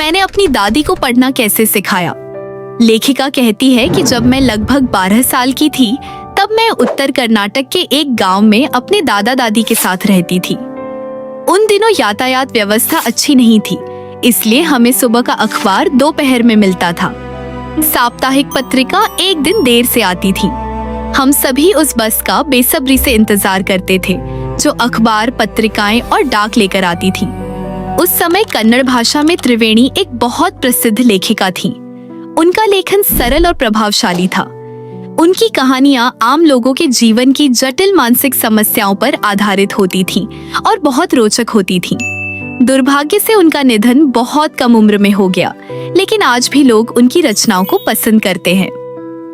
मैंने अपनी दादी को पढ़ना कैसे सिखाया। लेखिका कहती है कि जब मैं लगभग 12 साल की थी तब मैं उत्तर कर्नाटक के एक गांव में अपने दादा दादी के साथ रहती थी। उन दिनों यातायात व्यवस्था अच्छी नहीं थी, इसलिए हमें सुबह का अखबार दोपहर में मिलता था। साप्ताहिक पत्रिका एक दिन देर से आती थी। हम सभी उस बस का बेसब्री से इंतजार करते थे जो अखबार, पत्रिकाएं और डाक लेकर आती थी। उस समय कन्नड़ भाषा में त्रिवेणी एक बहुत प्रसिद्ध लेखिका थी। उनका लेखन सरल और प्रभावशाली था। उनकी कहानियां आम लोगों के जीवन की जटिल मानसिक समस्याओं पर आधारित होती थीं और बहुत रोचक होती थीं। दुर्भाग्य से उनका निधन बहुत कम उम्र में हो गया, लेकिन आज भी लोग उनकी रचनाओं को पसंद करते हैं।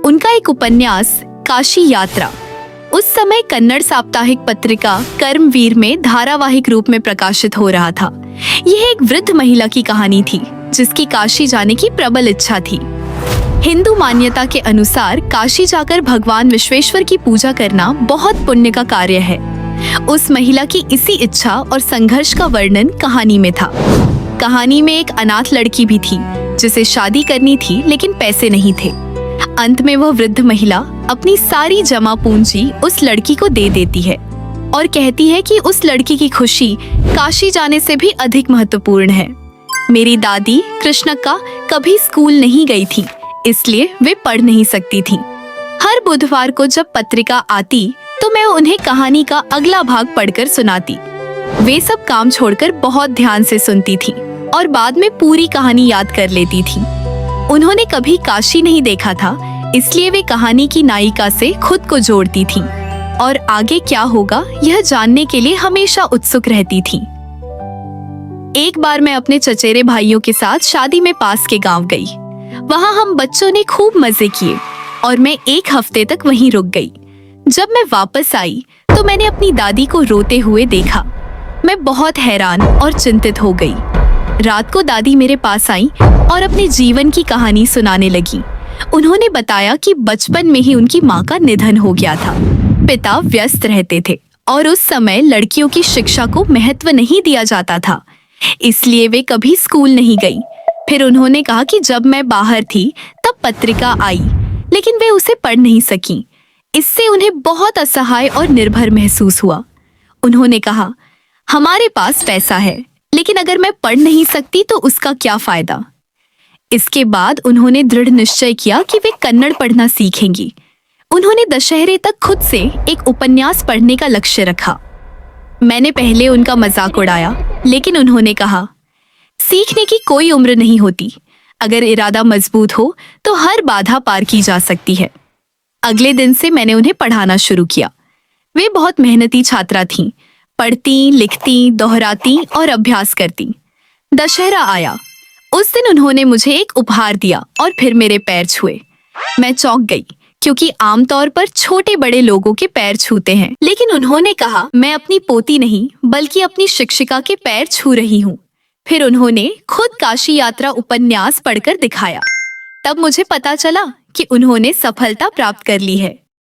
उनका एक उपन्यास काशी यात्रा उस समय कन्नड़ साप्ताहिक पत्रिका कर्मवीर में धारावाहिक रूप में प्रकाशित हो रहा था। यह एक वृद्ध महिला की कहानी थी जिसकी काशी जाने की प्रबल इच्छा थी। हिंदू मान्यता के अनुसार काशी जाकर भगवान विश्वेश्वर की पूजा करना बहुत पुण्य का कार्य है। उस महिला की इसी इच्छा और संघर्ष का वर्णन कहानी में था। कहानी में एक अनाथ लड़की भी थी जिसे शादी करनी थी, लेकिन पैसे नहीं थे। अंत में वह वृद्ध महिला अपनी सारी जमा पूंजी उस लड़की को दे देती है और कहती है कि उस लड़की की खुशी काशी जाने से भी अधिक महत्वपूर्ण है। मेरी दादी कृष्णक्का कभी स्कूल नहीं गई थी, इसलिए वे पढ़ नहीं सकती थीं। हर बुधवार को जब पत्रिका आती तो मैं उन्हें कहानी का अगला भाग पढ़कर सुनाती। वे सब काम छोड़कर बहुत ध्यान से सुनती थीं और बाद में पूरी कहानी याद कर लेती थीं। उन्होंने कभी काशी नहीं देखा था, इसलिए वे कहानी की नायिका से खुद को जोड़ती थीं और आगे क्या होगा यह जानने के लिए हमेशा उत्सुक रहती थीं। एक बार मैं अपने चचेरे भाइयों के साथ शादी में पास के गांव गई। वहां हम बच्चों ने खूब मजे किए और मैं एक हफ्ते तक वहीं रुक गई। जब मैं वापस आई तो मैंने अपनी दादी को रोते हुए देखा। मैं बहुत हैरान और चिंतित हो गई। रात को दादी मेरे पास आई और अपने जीवन की कहानी सुनाने लगी। उन्होंने बताया कि बचपन में ही उनकी माँ का निधन हो गया था। पिता व्यस्त रहते थे और उस समय लड़कियों की शिक्षा को महत्व नहीं दिया जाता था, इसलिए वे कभी स्कूल नहीं गई। फिर उन्होंने कहा कि जब मैं बाहर थी तब पत्रिका आई, लेकिन वे उसे पढ़ नहीं सकी। इससे उन्हें बहुत असहाय और निर्भर महसूस हुआ। उन्होंने कहा, हमारे पास पैसा है, लेकिन अगर मैं पढ़ नहीं सकती तो उसका क्या फायदा। इसके बाद उन्होंने दृढ़ निश्चय किया कि वे कन्नड़ पढ़ना सीखेंगी। उन्होंने दशहरे तक खुद से एक उपन्यास पढ़ने का लक्ष्य रखा। मैंने पहले उनका मजाक उड़ाया, लेकिन उन्होंने कहा, सीखने की कोई उम्र नहीं होती। अगर इरादा मजबूत हो तो हर बाधा पार की जा सकती है। अगले दिन से मैंने उन्हें पढ़ाना शुरू किया। वे बहुत मेहनती छात्रा थीं। पढ़ती, लिखती, दोहराती और अभ्यास करती। दशहरा आया। उस दिन उन्होंने मुझे एक उपहार दिया और फिर मेरे पैर छुए। मैं चौंक गई, क्योंकि आमतौर पर छोटे बड़े लोगों के पैर छूते हैं, लेकिन उन्होंने कहा, मैं अपनी पोती नहीं बल्कि अपनी शिक्षिका के पैर छू रही हूँ। फिर उन्होंने खुद काशी यात्रा उपन्यास पढ़कर दिखाया। तब मुझे पता चला कि उन्होंने सफलता प्राप्त कर ली है।